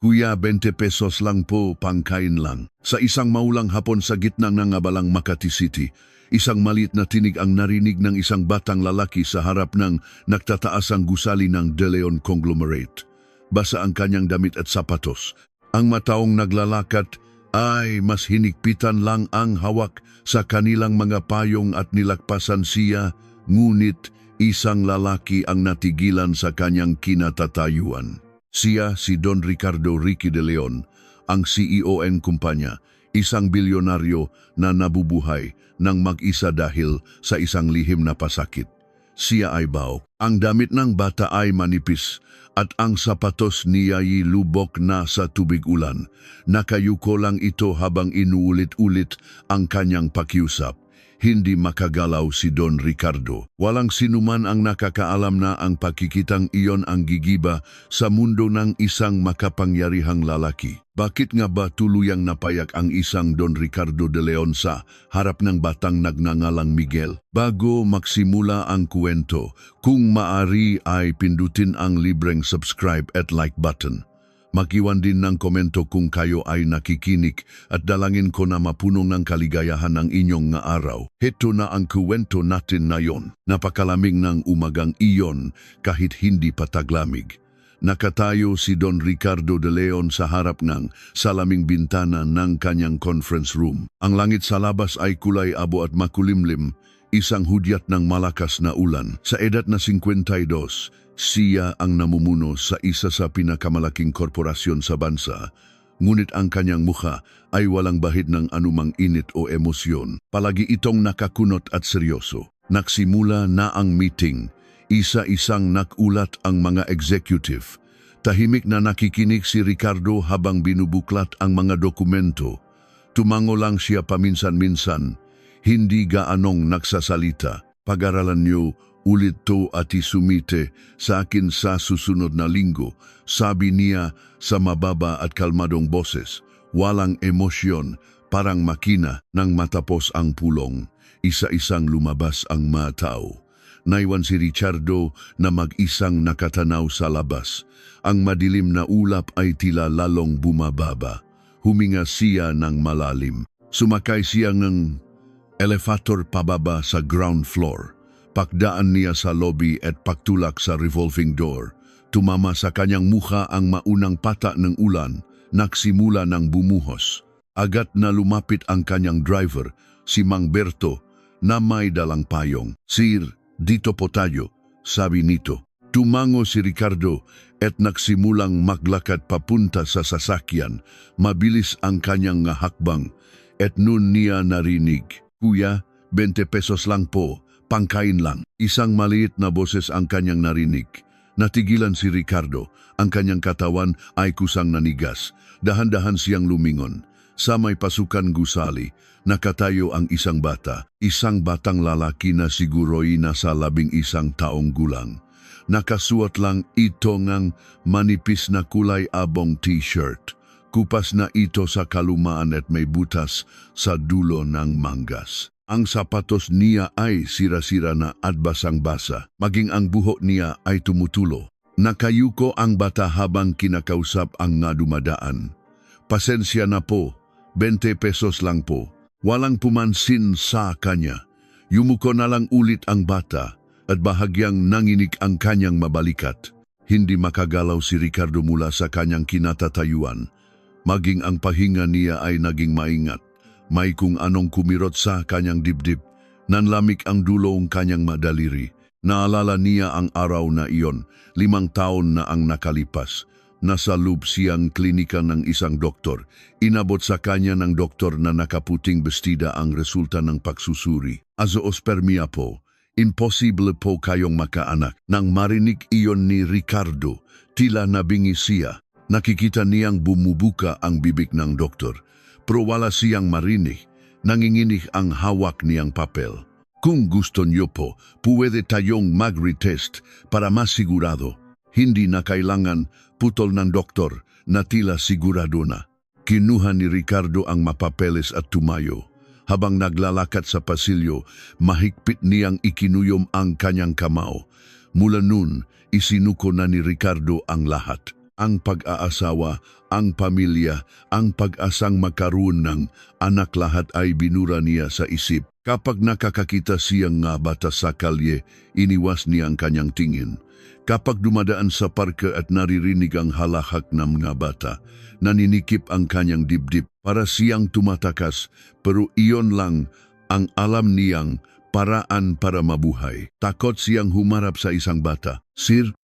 Kuya, 20 pesos lang po, pangkain lang. Sa isang maulang hapon sa gitna ng abalang Makati City, isang maliit na tinig ang narinig ng isang batang lalaki sa harap ng nagtataasang gusali ng De Leon Conglomerate. Basa ang kanyang damit at sapatos. Ang mataong naglalakad ay mas hinigpitan lang ang hawak sa kanilang mga payong at nilakpasan siya, ngunit isang lalaki ang natigilan sa kanyang kinatatayuan. Siya si Don Ricardo Ricky De Leon, ang CEO ng kumpanya, isang bilyonaryo na nabubuhay ng mag-isa dahil sa isang lihim na pasakit. Siya ay baok. Ang damit ng bata ay manipis at ang sapatos niya ay lubok na sa tubig ulan. Nakayuko lang ito habang inuulit-ulit ang kanyang pakiusap. Hindi makagalaw si Don Ricardo. Walang sinuman ang nakakaalam na ang pakikitang iyon ang gigiba sa mundo ng isang makapangyarihang lalaki. Bakit nga ba tuluyang napayak ang isang Don Ricardo De Leon sa harap ng batang nagngangalang Miguel? Bago magsimula ang kwento, kung maari ay pindutin ang libreng subscribe at like button. Mag-iwan din ng komento kung kayo ay nakikinig at dalangin ko na mapunong ng kaligayahan ang inyong nga araw. Heto na ang kwento natin ngayon. Napakalamig ng umagang iyon kahit hindi pa taglamig. Nakatayo si Don Ricardo De Leon sa harap ng salaming bintana ng kanyang conference room. Ang langit sa labas ay kulay abo at makulimlim, isang hudyat ng malakas na ulan. Sa edad na 52, siya ang namumuno sa isa sa pinakamalaking korporasyon sa bansa, ngunit ang kanyang mukha ay walang bahid ng anumang init o emosyon. Palagi itong nakakunot at seryoso. Nagsimula na ang meeting. Isa-isang nakulat ang mga executive. Tahimik na nakikinig si Ricardo habang binubuklat ang mga dokumento. Tumango lang siya paminsan-minsan. Hindi gaanong nagsasalita. Pag-aralan niyo ulit to at isumite sa akin sa susunod na linggo, sabi niya sa mababa at kalmadong boses. Walang emosyon, parang makina nang matapos ang pulong. Isa-isang lumabas ang mga tao. Naiwan si Ricardo na mag-isang nakatanaw sa labas. Ang madilim na ulap ay tila lalong bumababa. Huminga siya ng malalim. Sumakay siya ng elevator pababa sa ground floor. Pagdaan niya sa lobby at pagtulak sa revolving door. Tumama sa kanyang mukha ang maunang pata ng ulan, nagsimula ng bumuhos. Agad na lumapit ang kanyang driver, si Mang Berto, na may dalang payong. Sir, dito po tayo, sabi nito. Tumango si Ricardo at nagsimulang maglakad papunta sa sasakyan. Mabilis ang kanyang hakbang at noon niya narinig. Kuya, 20 pesos lang po. Pangkain lang. Isang maliit na boses ang kanyang narinig. Natigilan si Ricardo. Ang kanyang katawan ay kusang nanigas. Dahan-dahan siyang lumingon. Sa may pasukan gusali, nakatayo ang isang bata. Isang batang lalaki na siguro'y nasa 11 taong gulang. Nakasuot lang ito ngang manipis na kulay abong t-shirt. Kupas na ito sa kalumaan at may butas sa dulo ng manggas. Ang sapatos niya ay sira-sira na at basang-basa, maging ang buhok niya ay tumutulo. Nakayuko ang bata habang kinakausap ang nga dumadaan. Pasensya na po, 20 pesos lang po. Walang pumansin sa kanya. Yumuko na lang ulit ang bata at bahagyang nanginig ang kanyang mabalikat. Hindi makagalaw si Ricardo mula sa kanyang kinatatayuan. Maging ang pahinga niya ay naging maingat. May kung anong kumirot sa kanyang dibdib. Nanlamig ang dulong kanyang madaliri. Naalala niya ang araw na iyon, 5 taon na ang nakalipas. Nasa loob siyang klinika ng isang doktor. Inabot sa kanya ng doktor na nakaputing bestida ang resulta ng pagsusuri. Azoospermia po. Imposible po kayong makaanak. Nang marinig iyon ni Ricardo, tila nabingi siya. Nakikita niyang bumubuka ang bibig ng doktor. Pero wala siyang marinig, nanginginig ang hawak niyang papel. Kung gusto niyo po, pwede tayong mag-retest para masigurado. Hindi na kailangan putol ng doktor na tila sigurado na. Kinuha ni Ricardo ang mapapeles at tumayo. Habang naglalakad sa pasilyo, mahigpit niyang ikinuyom ang kanyang kamao. Mula nun, isinuko na ni Ricardo ang lahat. ang pag-aasawa, ang pamilya, ang pag-asang makaroon ng anak lahat ay binura niya sa isip. Kapag nakakakita siyang nga bata sa kalye, iniwas niya ang kanyang tingin. Kapag dumadaan sa parke at naririnig ang halahak ng mga bata, naninikip ang kanyang dibdib para siyang tumatakas, pero iyon lang ang alam niyang paraan para mabuhay. Takot siyang humarap sa isang bata. Sir,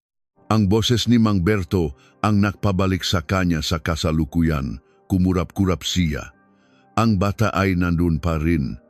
ang boses ni Mang Berto ang nakpabalik sa kanya sa kasalukuyan. Kumurap-kurap siya. Ang bata ay nandun pa rin.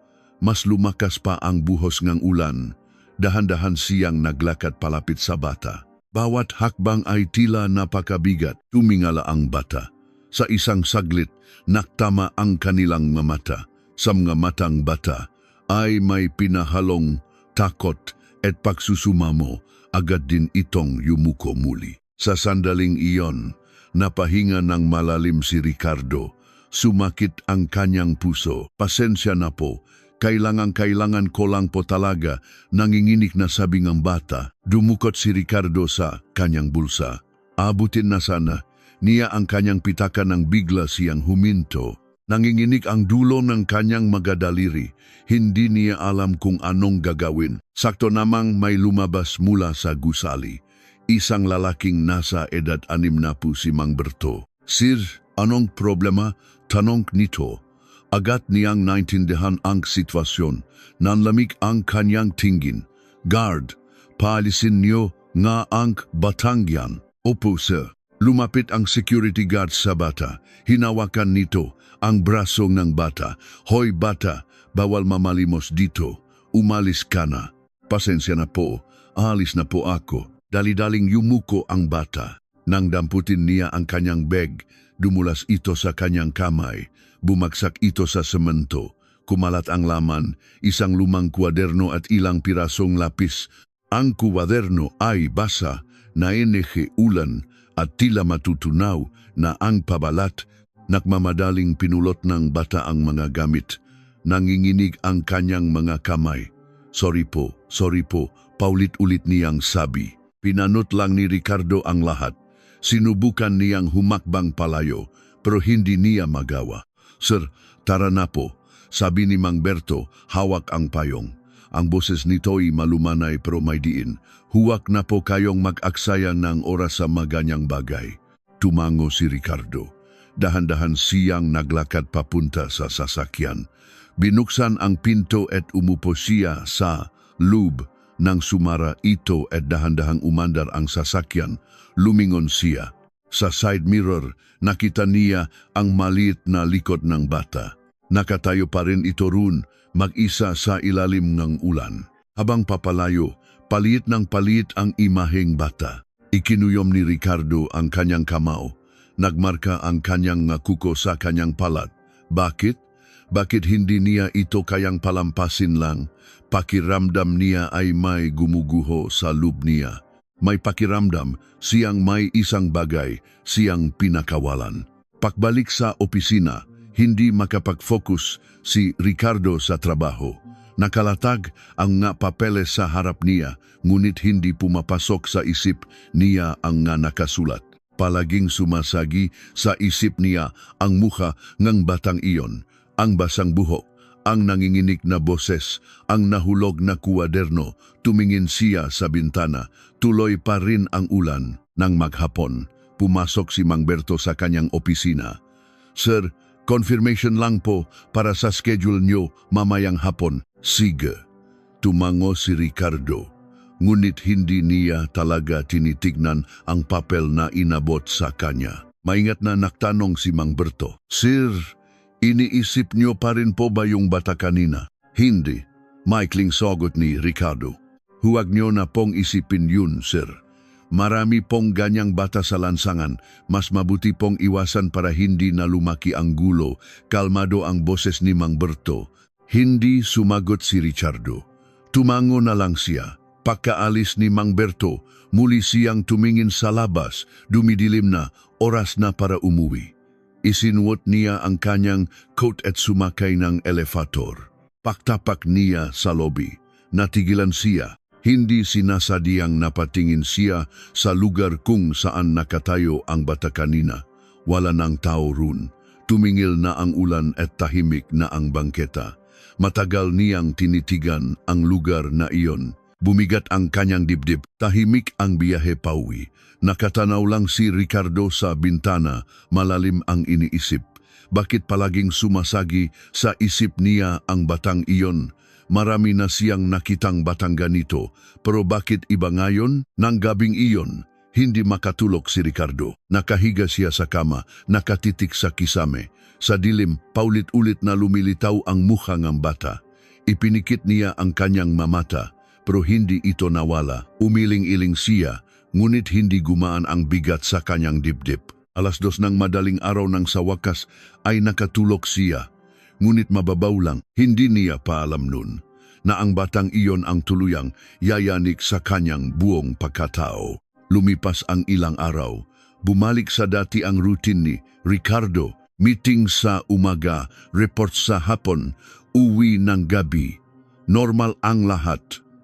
Mas lumakas pa ang buhos ng ulan. Dahan-dahan siyang naglakad palapit sa bata. Bawat hakbang ay tila napakabigat. Tumingala ang bata. Sa isang saglit, naktama ang kanilang mga mata. Sa mga matang bata ay may pinahalong takot at pagsusumamo. Agad din itong yumuko muli. Sa sandaling iyon, napahinga ng malalim si Ricardo. Sumakit ang kanyang puso. Pasensya na po, kailangan ko lang po talaga, nanginginig na sabi ng bata. Dumukot si Ricardo sa kanyang bulsa. Abutin na sana, niya ang kanyang pitaka nang bigla siyang huminto. Nanginginig ang dulo ng kanyang magadaliri. Hindi niya alam kung anong gagawin. Sakto namang may lumabas mula sa gusali. Isang lalaking nasa edad 60 si Mang Berto. Sir, anong problema? Tanong nito. Agad niyang naintindihan ang sitwasyon. Nanlamig ang kanyang tingin. Guard, paalisin niyo nga ang batang yan. Opo, sir. Lumapit ang security guard sa bata. Hinawakan nito ang braso ng bata. Hoy bata, bawal mamalimos dito. Umalis ka na. Pasensya na po, alis na po ako. Dali-daling yumuko ang bata. Nang damputin niya ang kanyang bag, dumulas ito sa kanyang kamay. Bumagsak ito sa semento. Kumalat ang laman, isang lumang kwaderno at ilang pirasong lapis. Ang kwaderno ay basa, naenehe ulan, at tila matutunaw na ang pabalat. Nakmamadaling pinulot ng bata ang mga gamit. Nanginginig ang kanyang mga kamay. Sorry po, paulit-ulit niyang sabi. Pinanot lang ni Ricardo ang lahat. Sinubukan niyang humakbang palayo, pero hindi niya magawa. Sir, tara na po, sabi ni Mang Berto, hawak ang payong. Ang boses nito'y malumanay pero may diin. Huwag na po kayong mag-aksaya ng oras sa maganyang bagay. Tumango si Ricardo. Dahan-dahan siyang naglakad papunta sa sasakyan. Binuksan ang pinto at umupo siya sa loob. Nang sumara ito at dahan-dahang umandar ang sasakyan, lumingon siya. Sa side mirror, nakita niya ang maliit na likod ng bata. Nakatayo pa rin ito roon, mag-isa sa ilalim ng ulan. Habang papalayo, palit ng palit ang imaheng bata. Ikinuyom ni Ricardo ang kanyang kamao. Nagmarka ang kanyang kuko sa kanyang palat. Bakit? Bakit hindi niya ito kayang palampasin lang? Pakiramdam niya ay may gumuguho sa loob niya. May pakiramdam siyang may isang bagay siyang pinakawalan. Pagbalik sa opisina, hindi makapag-focus si Ricardo sa trabaho. Nakalatag ang nga papeles sa harap niya, ngunit hindi pumapasok sa isip niya ang nga nakasulat. Palaging sumasagi sa isip niya ang mukha ng batang iyon, ang basang buhok, ang nanginginig na boses, ang nahulog na kwaderno. Tumingin siya sa bintana, tuloy pa rin ang ulan. Nang maghapon, pumasok si Mang Berto sa kanyang opisina. Sir, confirmation lang po para sa schedule nyo mamayang hapon. Sige, tumango si Ricardo. Ngunit hindi niya talaga tinitignan ang papel na inabot sa kanya. Maingat na naktanong si Mang Berto. Sir, iniisip niyo pa rin po ba yung bata kanina? Hindi, maikling sagot ni Ricardo. Huwag niyo na pong isipin yun, sir. Marami pong ganyang bata sa lansangan, mas mabuti pong iwasan para hindi na lumaki ang gulo. Kalmado ang boses ni Mang Berto. Hindi sumagot si Ricardo. Tumango na lang siya. Pagkaalis ni Mang Berto, muli siyang tumingin sa labas. Dumidilim na, oras na para umuwi. Isinuot niya ang kanyang coat at sumakay ng elevator. Paktapak niya sa lobby. Natigilan siya. Hindi sinasadyang napatingin siya sa lugar kung saan nakatayo ang bata kanina. Wala nang tao roon. Tumingil na ang ulan at tahimik na ang bangketa. Matagal niyang tinitigan ang lugar na iyon. Bumigat ang kanyang dibdib. Tahimik ang biyahe pauwi. Nakatanaw lang si Ricardo sa bintana. Malalim ang iniisip. Bakit palaging sumasagi sa isip niya ang batang iyon? Marami na siyang nakitang batang ganito, pero bakit iba ngayon? Nang gabing iyon, hindi makatulog si Ricardo. Nakahiga siya sa kama, nakatitik sa kisame. Sa dilim, paulit-ulit na lumilitaw ang mukha ng bata. Ipinikit niya ang kanyang mamata, pero hindi ito nawala. Umiling-iling siya, ngunit hindi gumaan ang bigat sa kanyang dibdib. 2:00 ng madaling araw nang sa wakas ay nakatulog siya. Ngunit mababaw lang, hindi niya paalam nun na ang batang iyon ang tuluyang yayanik sa kanyang buong pagkatao. Lumipas ang ilang araw, bumalik sa dati ang routine ni Ricardo, meeting sa umaga, report sa hapon, uwi ng gabi. Normal ang lahat,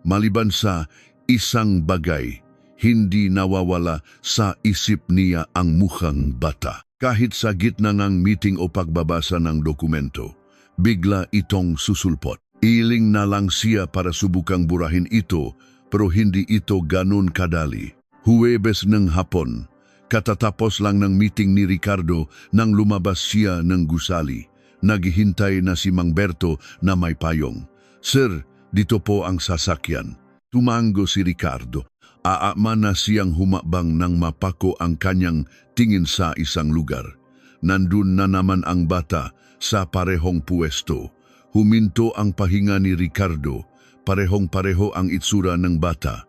maliban sa isang bagay, hindi nawawala sa isip niya ang mukhang bata. Kahit sa gitna ng meeting o pagbabasa ng dokumento, bigla itong susulpot. Iling na lang siya para subukang burahin ito, pero hindi ito ganun kadali. Huwebes ng hapon, katatapos lang ng meeting ni Ricardo nang lumabas siya ng gusali. Naghihintay na si Mang Berto na may payong. "Sir, dito po ang sasakyan." Tumango si Ricardo. Aama na siyang humabang nang mapako ang kanyang tingin sa isang lugar. Nandun na naman ang bata sa parehong puwesto. Huminto ang pahinga ni Ricardo. Parehong-pareho ang itsura ng bata.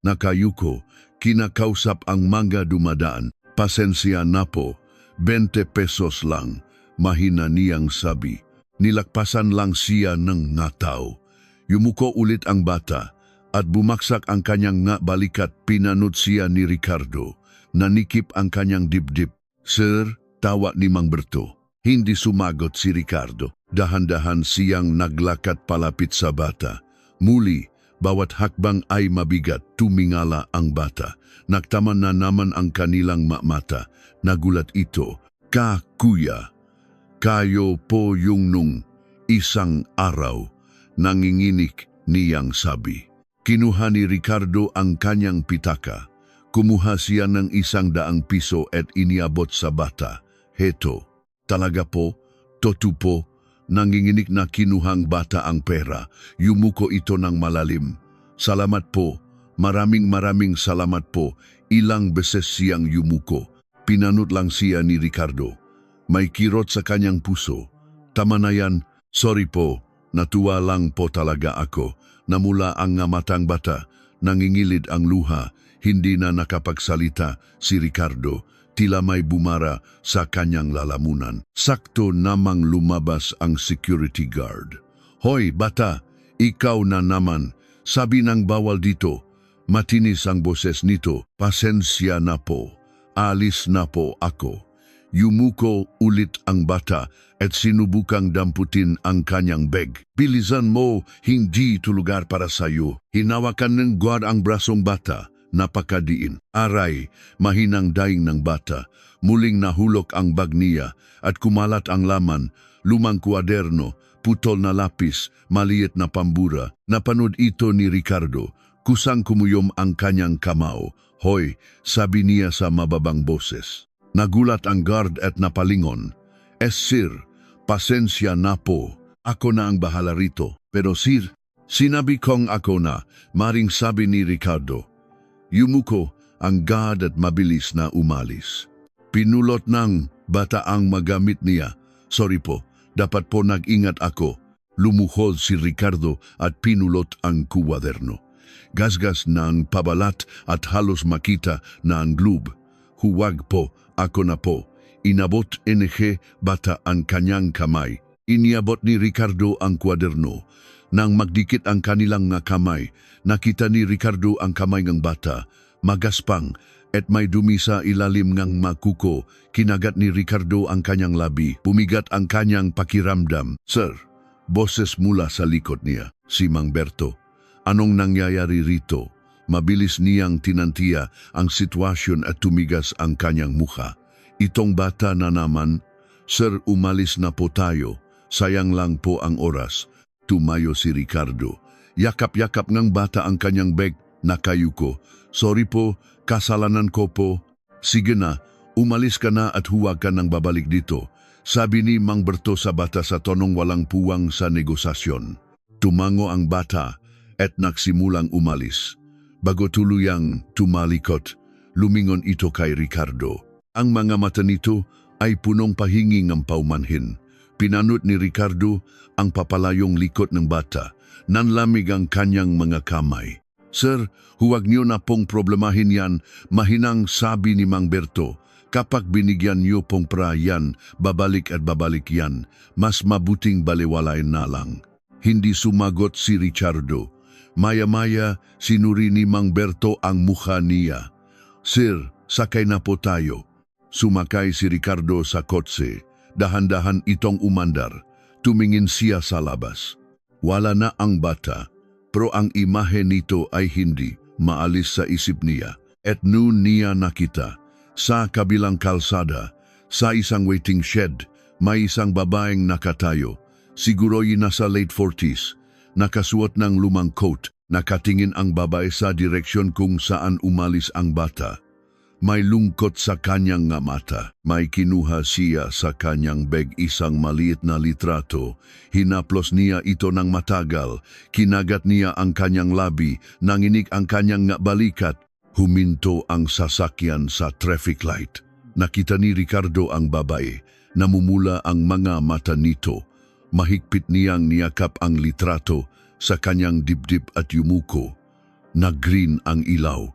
Nakayuko, kinakausap ang mga dumadaan. "Pasensya na po, 20 pesos lang," mahina niyang sabi. Nilakpasan lang siya ng ngataw. Yumuko ulit ang bata at bumaksak ang kanyang nga balikat. Pinanot siya ni Ricardo. Nanikip ang kanyang dibdib. "Sir," tawa ni Mang Berto. Hindi sumagot si Ricardo. Dahan-dahan siyang naglakat palapit sa bata. Muli, bawat hakbang ay mabigat. Tumingala ang bata. Nagtaman na naman ang kanilang mata. Nagulat ito. Kuya, kayo po yung nung isang araw," nanginginig niyang sabi. Kinuha ni Ricardo ang kanyang pitaka. Kumuha siya ng 100 piso at iniabot sa bata. "Heto, talaga po, totoo po." Nanginginig na kinuhang bata ang pera. Yumuko ito ng malalim. "Salamat po, maraming salamat po." Ilang beses siyang yumuko. Pinanot lang siya ni Ricardo. May kirot sa kanyang puso. "Tama na yan, sorry po, natuwa lang po talaga ako." Namula ang matang bata, nangingilid ang luha, hindi na nakapagsalita si Ricardo. Tila may bumara sa kanyang lalamunan. Sakto namang lumabas ang security guard. "Hoy bata, ikaw na naman. Sabi ng bawal dito." Matinis ang boses nito. "Pasensya na po. Alis na po ako." Yumuko ulit ang bata at sinubukang damputin ang kanyang bag. "Bilisan mo, hindi ito lugar para sayo." Hinawakan ng guard ang brasong bata. Napakadiin. Aray, mahinang daing ng bata. Muling nahulog ang bag niya at kumalat ang laman. Lumang kuwaderno, putol na lapis, maliit na pambura. Napanood ito ni Ricardo. Kusang kumuyom ang kanyang kamao. "Hoy," sabi niya sa mababang boses. Nagulat ang guard at napalingon. Sir, pasensya na po. Ako na ang bahala rito." "Pero sir, sinabi kong ako na," maring sabi ni Ricardo. Yumuko ang guard at mabilis na umalis. Pinulot ng bata ang magamit niya. "Sorry po, dapat po nag-ingat ako." Lumuhod si Ricardo at pinulot ang kuwaderno. Gasgas ng pabalat at halos makita na ang glove. "Huwag po, ako na po." Inabot bata ang kanyang kamay. Iniabot ni Ricardo ang kwaderno. Nang magdikit ang kanilang nga kamay, nakita ni Ricardo ang kamay ng bata, magaspang at may dumi sa ilalim ng makuko. Kinagat ni Ricardo ang kanyang labi. Bumigat ang kanyang pakiramdam. "Sir," boses mula sa likod niya. Si Mang Berto. Anong nangyayari rito? Mabilis niyang tinantiya ang sitwasyon at tumigas ang kanyang mukha. Itong bata na naman, Sir, umalis na po tayo. Sayang lang po ang oras. Tumayo si Ricardo. Yakap-yakap ng bata ang kanyang bag. Nakayuko. Sorry po, kasalanan ko po. Sige na, umalis ka na at huwag ka nang babalik dito. Sabi ni Mang Berto sa bata sa tonong walang puwang sa negosasyon. Tumango ang bata at nagsimulang umalis. Bago tuluyang tumalikot, lumingon ito kay Ricardo. Ang mga mata nito ay punong pahingi ng paumanhin. Pinanot ni Ricardo ang papalayong likod ng bata. Nanlamig ang kanyang mga kamay. Sir, huwag niyo na pong problemahin yan, mahinang sabi ni Mang Berto. Kapag binigyan niyo pong yan, babalik at babalik yan. Mas mabuting baliwalain na lang. Hindi sumagot si Ricardo. Maya-maya, sinuri ni Mang Berto ang mukha niya. Sir, sakay na po tayo. Sumakay si Ricardo sa kotse. Dahan-dahan itong umandar. Tumingin siya sa labas. Wala na ang bata, pero ang imahe nito ay hindi maalis sa isip niya. At noon niya nakita, sa kabilang kalsada, sa isang waiting shed, may isang babaeng nakatayo. Siguro'y nasa late 40s. Nakasuot ng lumang coat, nakatingin ang babae sa direksyon kung saan umalis ang bata. May lungkot sa kanyang nga mata. May kinuha siya sa kanyang bag isang maliit na litrato. Hinaplos niya ito ng matagal. Kinagat niya ang kanyang labi. Nanginig ang kanyang nga balikat. Huminto ang sasakyan sa traffic light. Nakita ni Ricardo ang babae. Namumula ang mga mata nito. Mahigpit niyang niyakap ang litrato sa kanyang dibdib at yumuko. Nag-green ang ilaw.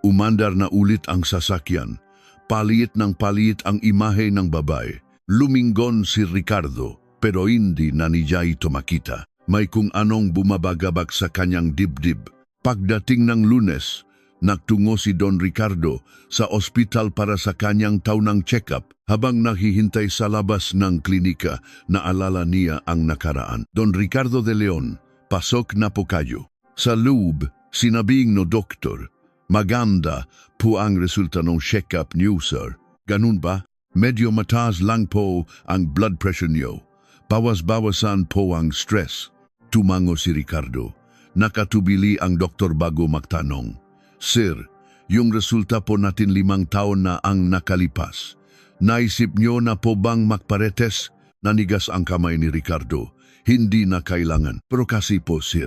Umandar na ulit ang sasakyan. Paliit ng paliit ang imahe ng babae. Lumingon si Ricardo, pero hindi na niya ito makita. May kung anong bumabagabag sa kanyang dibdib. Pagdating ng Lunes, nagtungo si Don Ricardo sa ospital para sa kanyang taunang check-up. Habang naghihintay sa labas ng klinika, naalala niya ang nakaraan. Don Ricardo de Leon, pasok na po kayo. Sa loob, sinabing no doktor, maganda po ang resulta ng check-up niyo, sir. Ganun ba? Medyo mataas lang po ang blood pressure niyo. Bawas-bawasan po ang stress. Tumango si Ricardo. Nakatubili ang doktor bago magtanong. Sir, yung resulta po natin 5 taon na ang nakalipas. Naisip niyo na po bang magparetes? Nanigas ang kamay ni Ricardo. Hindi na kailangan. Pero kasi po, sir,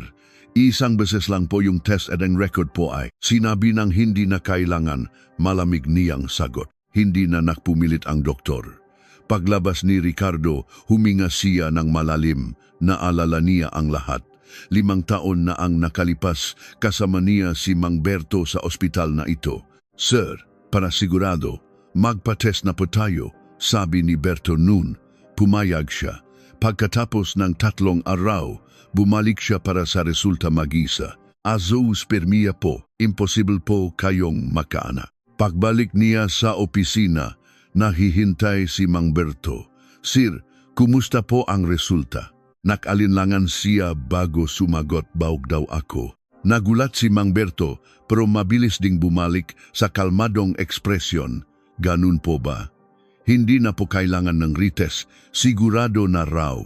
isang beses lang po yung test at ang record po ay sinabi ng hindi na kailangan. Malamig niyang sagot. Hindi na nakpumilit ang doktor. Paglabas ni Ricardo, huminga siya ng malalim. Naalala niya ang lahat. 5 taon na ang nakalipas, kasama niya si Mang Berto sa ospital na ito. Sir, para sigurado, magpa-test na po tayo, sabi ni Berto noon. Pumayag siya. Pagkatapos ng 3 araw, bumalik siya para sa resulta mag-isa. Azoospermia po, imposible po kayong makaanak. Pagbalik niya sa opisina, nahihintay si Mang Berto. Sir, kumusta po ang resulta? Nakalinlangan siya bago sumagot, bawg daw ako. Nagulat si Mang Berto pero mabilis ding bumalik sa kalmadong ekspresyon. Ganun po ba? Hindi na po kailangan ng retest, sigurado na raw.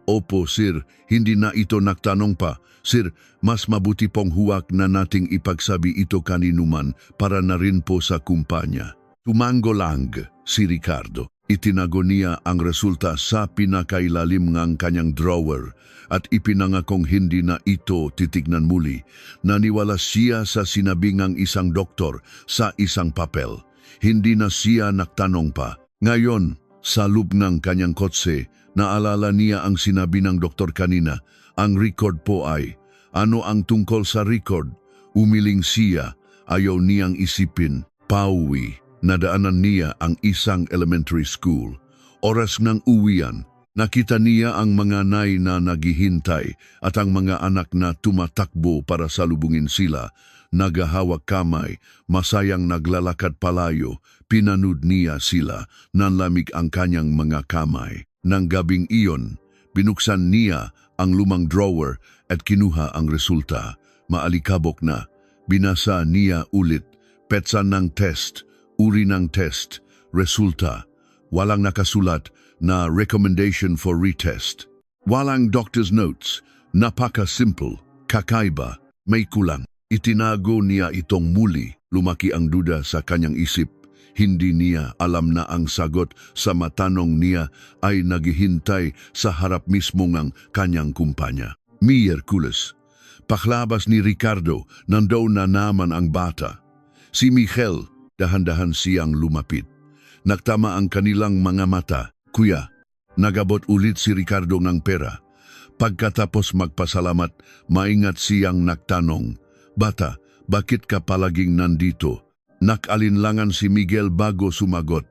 Opo sir, hindi na ito nagtanong pa. Sir, mas mabuti pong huwag na nating ipagsabi ito kaninuman para na rin po sa kumpanya. Tumango lang si Ricardo. Itinago niya ang resulta sa pinakailalim ng kanyang drawer at ipinangakong hindi na ito titignan muli. Naniwala siya sa sinabingang isang doktor sa isang papel. Hindi na siya nagtanong pa. Ngayon, sa loob ng kanyang kotse, naalala niya ang sinabi ng doktor kanina. Ang record po ay, ano ang tungkol sa record? Umiling siya, ayaw niyang isipin. Pauwi. Nadaanan niya ang isang elementary school. Oras ng uwian, nakita niya ang mga nay na naghihintay at ang mga anak na tumatakbo para salubungin sila. Nagahawak kamay, masayang naglalakad palayo. Pinanood niya sila, nanlamig ang kanyang mga kamay. Nang gabing iyon, binuksan niya ang lumang drawer at kinuha ang resulta. Maalikabok na. Binasa niya ulit. Petsa ng test, uri ng test, resulta. Walang nakasulat na recommendation for retest. Walang doctor's notes. Napaka-simple. Kakaiba. May kulang. Itinago niya itong muli. Lumaki ang duda sa kanyang isip. Hindi niya alam na ang sagot sa matanong niya ay naghihintay sa harap mismo ng kanyang kumpanya. Miyerkules. Paglabas ni Ricardo, nandoon na naman ang bata. Si Michel, dahan-dahan siyang lumapit. Nagtama ang kanilang mga mata. Kuya, nagabot ulit si Ricardo ng pera. Pagkatapos magpasalamat, maingat siyang nagtanong, "Bata, bakit ka palaging nandito?" Nakalinlangan si Miguel bago sumagot.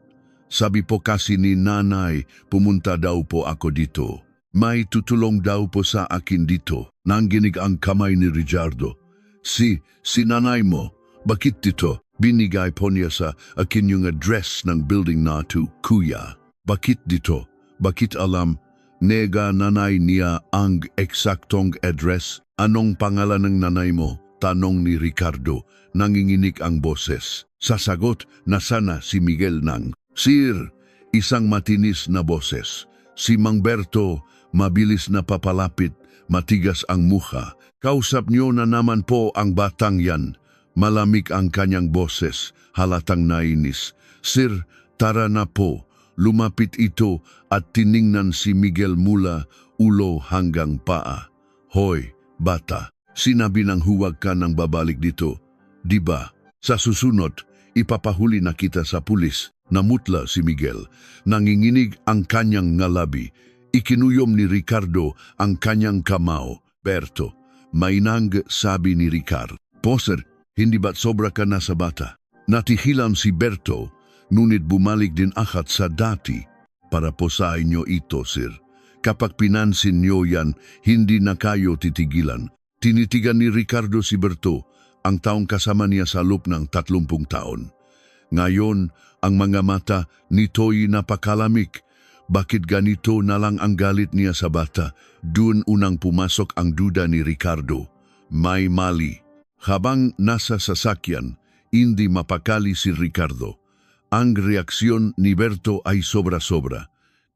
"Sabi po kasi ni nanay, pumunta daw po ako dito. May tutulong daw po sa akin dito." Nanginig ang kamay ni Ricardo. Si nanay mo, bakit dito?" Binigay po niya sa akin yung address ng building na to, kuya. "Bakit dito? Bakit alam?" Nega nanay niya ang eksaktong address. "Anong pangalan ng nanay mo?" Tanong ni Ricardo. Nanginginig ang boses. Sasagot na sana si Miguel ng, "Sir," isang matinis na boses. Si Mang Berto, mabilis na papalapit, matigas ang mukha. "Kausap niyo na naman po ang batang yan." Malamig ang kanyang boses, halatang nainis. "Sir, tara na po." Lumapit ito at tiningnan si Miguel mula ulo hanggang paa. "Hoy, bata, sinabi nang huwag ka nang babalik dito. Diba? Sa susunod, ipapahuli na kita sa pulis." Namutla si Miguel. Nanginginig ang kanyang ngalabi. Ikinuyom ni Ricardo ang kanyang kamao. "Berto," mainang sabi ni Ricard. "Po sir, hindi ba't sobra ka na sa bata?" Natihilan si Berto, ngunit bumalik din akat sa dati. "Para po sa inyo ito, sir. Kapag pinansin nyo yan, hindi na kayo titigilan." Tinitigan ni Ricardo si Berto, ang taong kasama niya sa loob ng 30 taon. Ngayon, ang mga mata nito'y napakalamig. Bakit ganito na lang ang galit niya sa bata? Doon unang pumasok ang duda ni Ricardo. May mali. Habang nasa sasakyan, hindi mapakali si Ricardo. Ang reaksyon ni Berto ay sobra-sobra.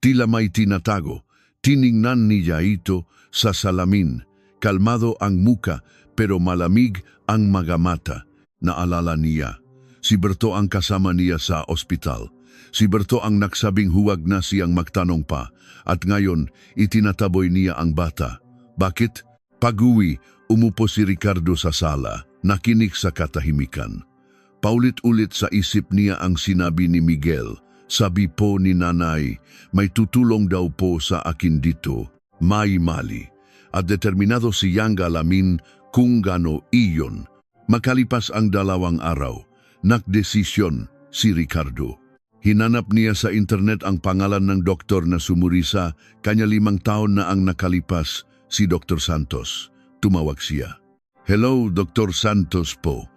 Tila may tinatago. Tiningnan niya ito sa salamin. Kalmado ang muka pero malamig ang mga mata. Naalala niya. Si Berto ang kasama niya sa ospital. Si Berto ang nagsabing huwag na siyang magtanong pa. At ngayon, itinataboy niya ang bata. Bakit? Pag-uwi, umupo si Ricardo sa sala. Nakinig sa katahimikan. Paulit-ulit sa isip niya ang sinabi ni Miguel. Sabi po ni nanay, may tutulong daw po sa akin dito. May mali. At determinado siyang alamin kung gano iyon. Makalipas ang 2 araw, nagdesisyon si Ricardo. Hinanap niya sa internet ang pangalan ng doktor na sumuri sa kanya 5 taon na ang nakalipas, si Dr. Santos. Tumawag siya. "Hello, Dr. Santos po.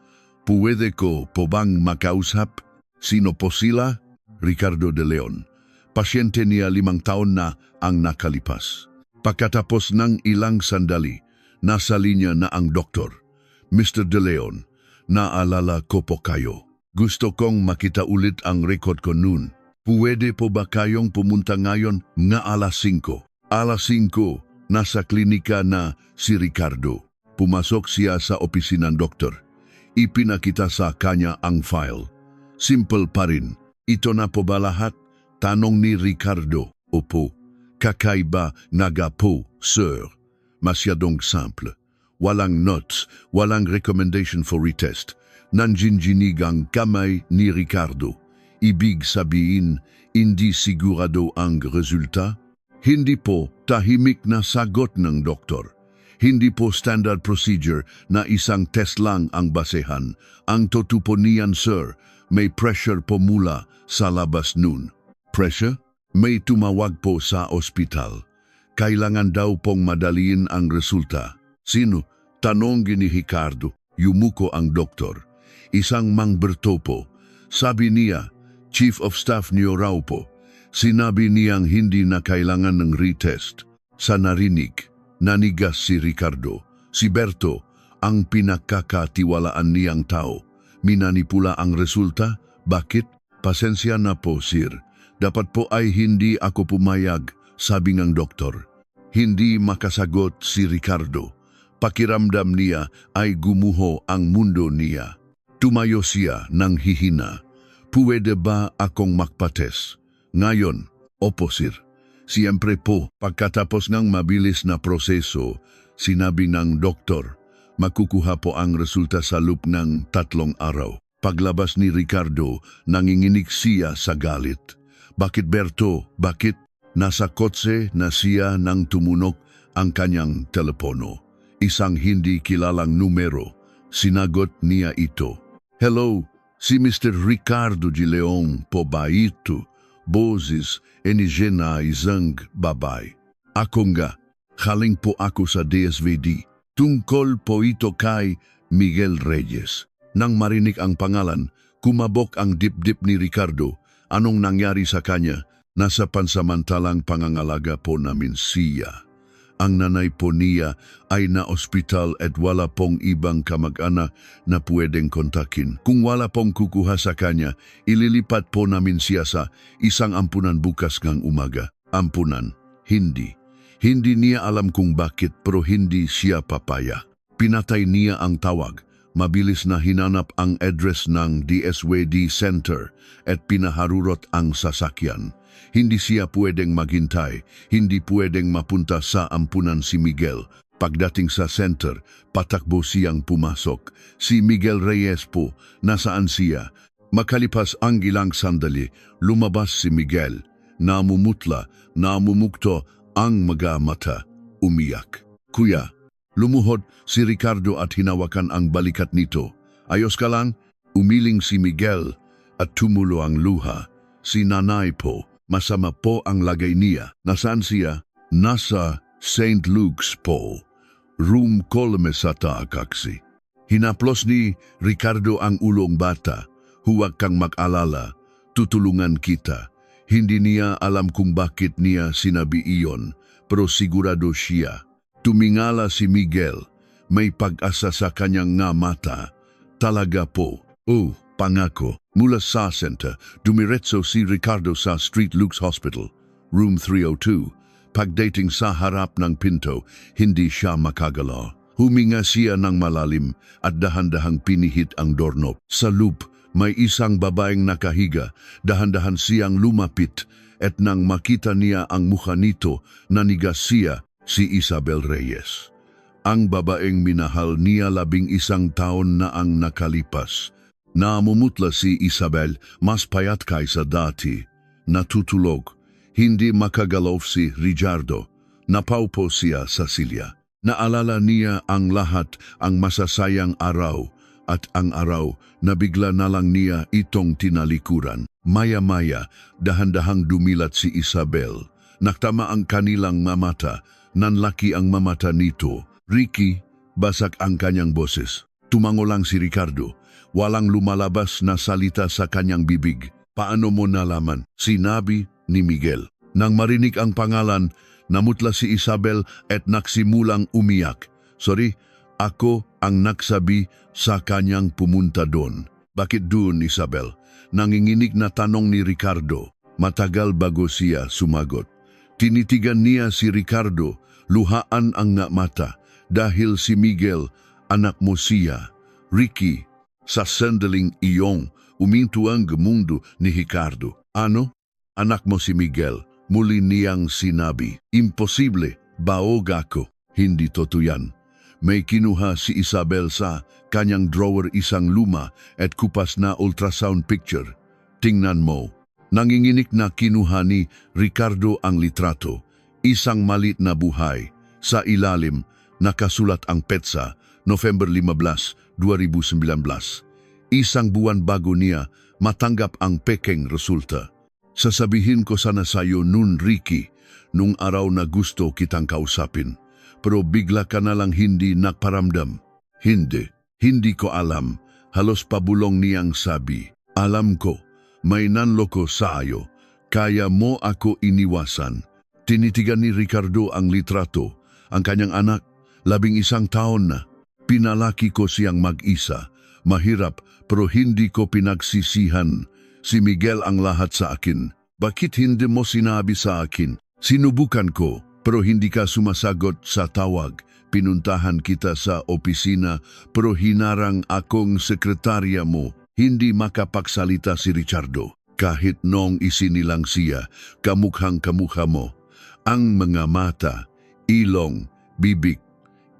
Puwede ko po bang makausap? Sino po sila?" Ricardo de Leon. Pasyente niya 5 taon na ang nakalipas. Pagkatapos ng ilang sandali, nasa linya na ang doktor. "Mr. de Leon, naalala ko po kayo. Gusto kong makita ulit ang record ko noon. Puwede po ba kayong pumunta ngayon nga alas 5? Alas 5, nasa klinika na si Ricardo. Pumasok siya sa opisina ng doktor. Ipinakita sa kanya ang file. Simple pa rin. "Ito na po ba lahat?" Tanong ni Ricardo. "Opo." "Kakaiba nga po, sir. Masyadong simple. Walang notes, walang recommendation for retest." Nanginginig ang kamay ni Ricardo. Ibig sabihin, hindi sigurado ang resulta? "Hindi po," tahimik na sagot ng doktor. "Hindi po standard procedure na isang test lang ang basehan. Ang totoo po niyan, sir, may pressure po mula sa labas nun." "Pressure?" "May tumawag po sa ospital. Kailangan daw pong madaliin ang resulta." "Sino?" tanong ni Ricardo. Yumuko ang doktor. "Isang Mang Berto po. Sabi niya, Chief of Staff niyo raw po. Sinabi niyang hindi na kailangan ng retest." Sa narinig, nanigas si Ricardo. Si Berto, ang pinagkakatiwalaan niyang tao. Minanipula ang resulta? Bakit? Pasensya na po, sir. Dapat po ay hindi ako pumayag, sabi ng doktor. Hindi makasagot si Ricardo. Pakiramdam niya ay gumuho ang mundo niya. Tumayo siya ng hihina. Puwede ba akong makpates? Ngayon, opo sir. Siyempre po, pagkatapos ng mabilis na proseso, sinabi ng doktor, makukuha po ang resulta sa loob ng 3 araw. Paglabas ni Ricardo, nanginginig siya sa galit. Bakit Berto? Bakit? Nasa kotse na siya nang tumunok ang kanyang telepono. Isang hindi kilalang numero. Sinagot niya ito. Hello, si Mr. Ricardo de Leon po ba ito? Boses, enigena isang babay. Ako nga, haling po ako sa DSVD. Tungkol po ito kay Miguel Reyes. Nang marinig ang pangalan, kumabok ang dibdib ni Ricardo. Anong nangyari sa kanya? Nasa pansamantalang pangangalaga po namin siya. Ang nanay po niya ay na-ospital at wala pong ibang kamag-anak na pwedeng kontakin. Kung wala pong kukuha sa kanya, ililipat po namin siya sa isang ampunan bukas ng umaga. Ampunan? Hindi. Hindi niya alam kung bakit pero hindi siya papaya. Pinatay niya ang tawag. Mabilis na hinanap ang address ng DSWD Center at pinaharurot ang sasakyan. Hindi siya pwedeng maghintay, hindi pwedeng mapunta sa ampunan si Miguel. Pagdating sa center, patakbo siyang pumasok. Si Miguel Reyes po, nasaan siya? Makalipas ang ilang sandali, lumabas si Miguel. Namumutla, namumukto ang mga mata, umiyak. Kuya, lumuhod si Ricardo at hinawakan ang balikat nito. Ayos ka lang? Umiling si Miguel at tumulo ang luha. Si nanay po, masama po ang lagay niya. Nasaan siya? Nasa St. Luke's po. Room kolme sa taakaksi. Hinaplos ni Ricardo ang ulong bata. Huwag kang mag-alala. Tutulungan kita. Hindi niya alam kung bakit niya sinabi iyon, pero sigurado siya. Tumingala si Miguel. May pag-asa sa kanyang nga mata. Talaga po. Oh, pangako. Mula sa center, dumiretso si Ricardo sa St. Luke's Hospital, Room 302. Pagdating sa harap ng pinto, hindi siya makagalaw. Huminga siya ng malalim at dahan-dahang pinihit ang doorknob. Sa loob, may isang babaeng nakahiga. Dahan-dahan siyang lumapit at nang makita niya ang mukha nito, nanigas siya. Si Isabel Reyes. Ang babaeng minahal niya 11 taon na ang nakalipas. Namumutla si Isabel, mas payat kaysa dati. Natutulog. Hindi makagalaw si Ricardo. Napaupo siya sa silya. Naalala niya ang lahat, ang masasayang araw, at ang araw na bigla na lang niya itong tinalikuran. Maya-maya, dahan-dahang dumilat si Isabel. Naktama ang kanilang mamata. Nanlaki ang mamata nito. Ricky, basak ang kanyang boses. Tumango lang si Ricardo. Walang lumalabas na salita sa kanyang bibig. Paano mo nalaman? Sinabi ni Miguel. Nang marinig ang pangalan, namutla si Isabel at nagsimulang umiyak. Sorry, ako ang nagsabi sa kanyang pumunta doon. Bakit doon, Isabel? Nanginginig na tanong ni Ricardo. Matagal bago siya sumagot. Tinitigan niya si Ricardo. Luhaan ang nga mata dahil si Miguel, anak mo siya. Ricky, sa sandaling iyong uminto ang mundo ni Ricardo. Ano? Anak mo si Miguel. Muli niyang sinabi. Imposible, baog ako. Hindi totoo yan. May kinuha si Isabel sa kanyang drawer isang luma at kupas na ultrasound picture. Tingnan mo. Nanginginig na kinuha ni Ricardo ang litrato. Isang malit na buhay. Sa ilalim, nakasulat ang petsa, November 15, 2019. Isang buwan bago niya matanggap ang pekeng resulta. Sasabihin ko sana sa'yo nun, Ricky, nung araw na gusto kitang kausapin. Pero bigla ka na lang hindi nagparamdam. Hindi ko alam. Halos pabulong niyang sabi. Alam ko, may nanloko sa iyo. Kaya mo ako iniwasan. Tinitigan ni Ricardo ang litrato. Ang kanyang anak, 11 taon na. Pinalaki ko siyang mag-isa. Mahirap pero hindi ko pinagsisihan. Si Miguel ang lahat sa akin. Bakit hindi mo sinabi sa akin? Sinubukan ko pero hindi ka sumasagot sa tawag. Pinuntahan kita sa opisina pero hinarang akong sekretarya mo. Hindi makapagsalita si Richardo. Kahit noong isinilang siya, kamukhang-kamukha mo. Ang mga mata, ilong, bibig,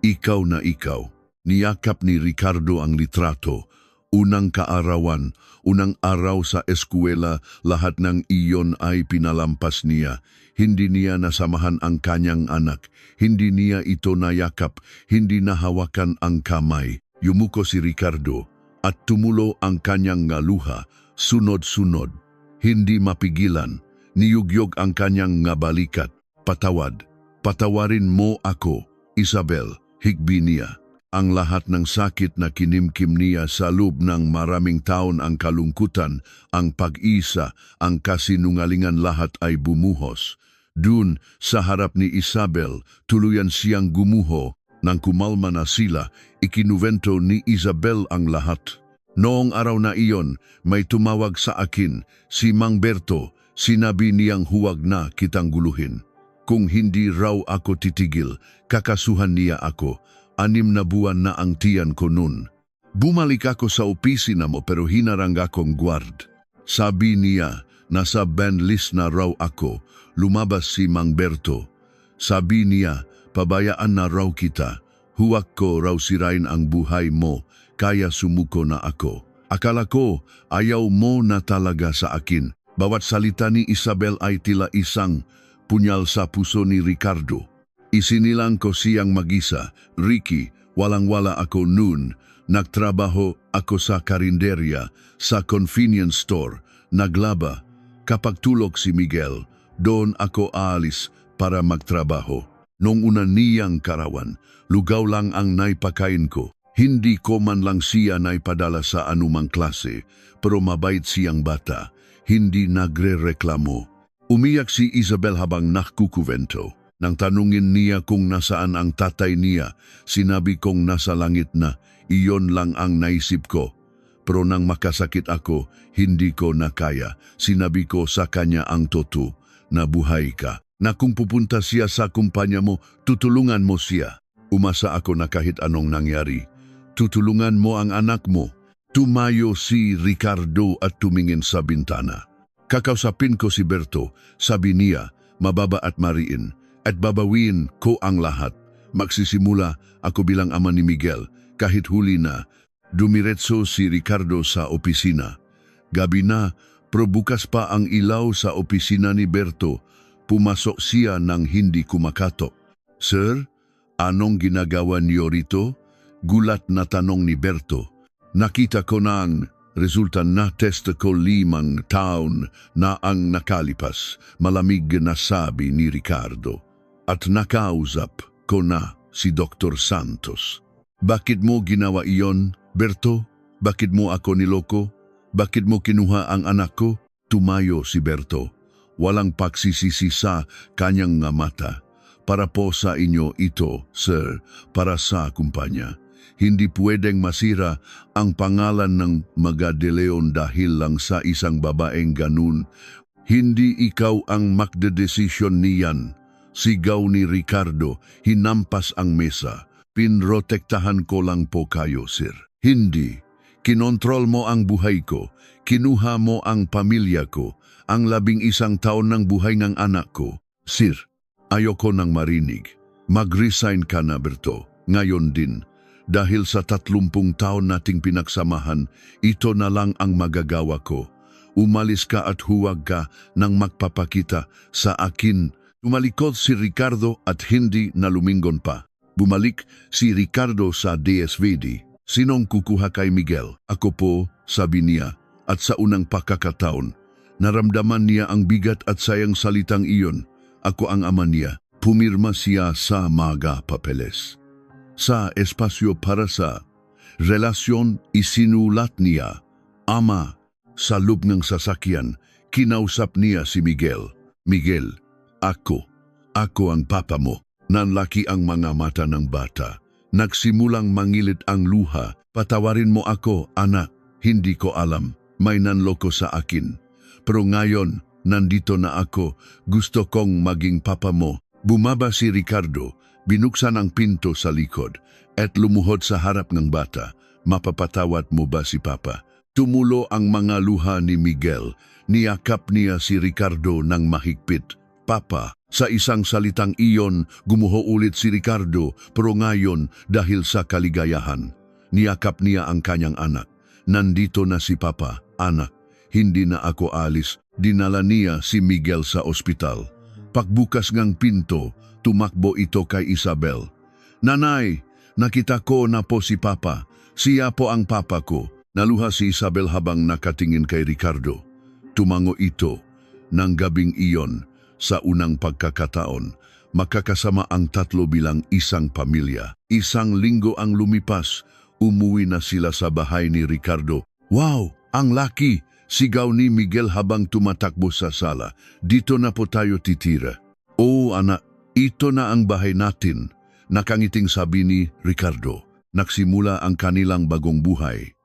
ikaw na ikaw. Niyakap ni Ricardo ang litrato. Unang kaarawan, unang araw sa eskwela, lahat ng iyon ay pinalampas niya. Hindi niya nasamahan ang kanyang anak. Hindi niya ito nayakap. Hindi nahawakan ang kamay. Yumuko si Ricardo at tumulo ang kanyang luha, sunod-sunod. Hindi mapigilan, niyugyog ang kanyang balikat. Patawad, patawarin mo ako, Isabel, higbi niya. Ang lahat ng sakit na kinimkim niya sa loob ng maraming taon, ang kalungkutan, ang pag-isa, ang kasinungalingan, lahat ay bumuhos. Dun sa harap ni Isabel, tuluyan siyang gumuho. Nang kumalma na sila, ikinuwento ni Isabel ang lahat. Noong araw na iyon, may tumawag sa akin, si Mang Berto. Sinabi niyang huwag na kitang guluhin. Kung hindi raw ako titigil, kakasuhan niya ako. 6 na buwan na ang tiyan ko nun. Bumalik ako sa opisina mo pero hinarang akong guard. Sabi niya, nasa ban list na raw ako. Lumabas si Mang Berto. Sabi niya, pabayaan na raw kita. Huwag ko raw sirain ang buhay mo, kaya sumuko na ako. Akala ko, ayaw mo na talaga sa akin. Bawat salita ni Isabel ay tila isang punyal sa puso ni Ricardo. Isinilang ko siyang mag-isa. Ricky, walang-wala ako noon. Nagtrabaho ako sa karinderya, sa convenience store, naglaba. Kapag tulog si Miguel, doon ako aalis para magtrabaho. Nung una niyang karawan, lugaw lang ang naipakain ko. Hindi ko man lang siya naipadala sa anumang klase, pero mabait siyang bata. Hindi nagre-reklamo. Umiyak si Isabel habang nakukuvento. Nang tanungin niya kung nasaan ang tatay niya, sinabi kong nasa langit na. Iyon lang ang naisip ko. Pero nang makasakit ako, hindi ko na kaya. Sinabi ko sa kanya ang totoo, na buhay ka. Na kung pupunta siya sa kumpanya mo, tutulungan mo siya. Umasa ako na kahit anong nangyari, tutulungan mo ang anak mo. Tumayo si Ricardo at tumingin sa bintana. Kakausapin ko si Berto, sabi niya, mababa at mariin, at babawin ko ang lahat. Magsisimula ako bilang ama ni Miguel. Kahit huli na, dumiretso si Ricardo sa opisina. Gabi na, pero bukas pa ang ilaw sa opisina ni Berto. Pumasok siya nang hindi kumakatok. Sir, anong ginagawa niyo rito? Gulat na tanong ni Berto. Nakita ko na ang resulta na test ko 5 taon na ang nakalipas, malamig na sabi ni Ricardo. At nakausap ko na si Dr. Santos. Bakit mo ginawa iyon, Berto? Bakit mo ako niloko? Bakit mo kinuha ang anak ko? Tumayo si Berto. Walang pagsisisi sa kanyang mata. Para po sa inyo ito, sir, para sa kumpanya. Hindi pwedeng masira ang pangalan ng Magdaleon dahil lang sa isang babaeng ganun. Hindi ikaw ang magdedesisyon niyan. Sigaw ni Ricardo, hinampas ang mesa. Pinrotektahan ko lang po kayo, sir. Hindi. Kinontrol mo ang buhay ko. Kinuha mo ang pamilya ko. Ang 11 taon ng buhay ng anak ko. Sir, ayoko nang marinig. Mag-resign ka na, Berto. Ngayon din. Dahil sa 30 taon nating pinagsamahan, ito na lang ang magagawa ko. Umalis ka at huwag ka nang magpapakita sa akin. Tumalikod si Ricardo at hindi na lumingon pa. Bumalik si Ricardo sa DSVD. Sinong kukuha kay Miguel? Ako po, sabi niya. At sa unang pakakataon, naramdaman niya ang bigat at sayang salitang iyon. Ako ang ama niya. Pumirma siya sa mga papeles. Sa espasyo para sa relasyon, isinulat niya, Ama. Sa loob ng sasakyan, kinausap niya si Miguel. Miguel, ako ang papa mo. Nanlaki ang mga mata ng bata. Nagsimulang mangilit ang luha. Patawarin mo ako, anak. Hindi ko alam. May nanloko sa akin. Pero ngayon, nandito na ako. Gusto kong maging papa mo. Bumaba si Ricardo. Binuksan ang pinto sa likod at lumuhod sa harap ng bata. Mapapatawad mo ba si papa? Tumulo ang mga luha ni Miguel. Niyakap niya si Ricardo ng mahigpit. Papa, sa isang salitang iyon, gumuho ulit si Ricardo, pero ngayon dahil sa kaligayahan. Niyakap niya ang kanyang anak. Nandito na si papa, anak. Hindi na ako alis. Dinala niya si Miguel sa ospital. Pagbukas ng pinto, tumakbo ito kay Isabel. Nanay, nakita ko na po si papa. Siya po ang papa ko. Naluha si Isabel habang nakatingin kay Ricardo. Tumango ito. Nang gabing iyon, sa unang pagkakataon, makakasama ang tatlo bilang isang pamilya. Isang linggo ang lumipas, umuwi na sila sa bahay ni Ricardo. Wow, ang laki! Sigaw ni Miguel habang tumatakbo sa sala. Dito na po tayo titira. Oo anak, ito na ang bahay natin. Nakangiting sabi ni Ricardo. Nagsimula ang kanilang bagong buhay.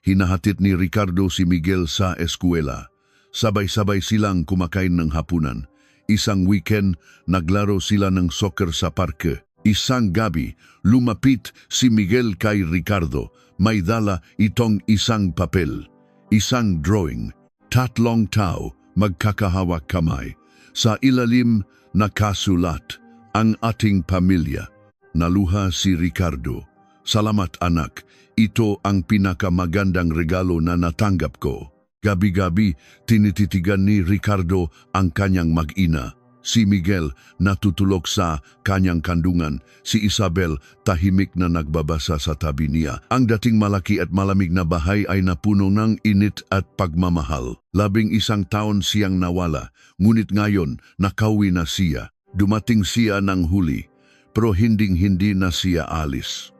Hinahatid ni Ricardo si Miguel sa eskwela. Sabay-sabay silang kumakain ng hapunan. Isang weekend, naglaro sila ng soccer sa parke. Isang gabi, lumapit si Miguel kay Ricardo. May dala itong isang papel. Isang drawing. Tatlong tao magkakahawak kamay. Sa ilalim nakasulat, ang ating pamilya. Naluha si Ricardo. Salamat anak, ito ang pinakamagandang regalo na natanggap ko. Gabi-gabi, tinititigan ni Ricardo ang kanyang mag-ina. Si Miguel natutulog sa kanyang kandungan. Si Isabel tahimik na nagbabasa sa tabi niya. Ang dating malaki at malamig na bahay ay napuno ng init at pagmamahal. 11 taon siyang nawala, ngunit ngayon nakauwi na siya. Dumating siya ng huli, pero hinding-hindi na siya alis.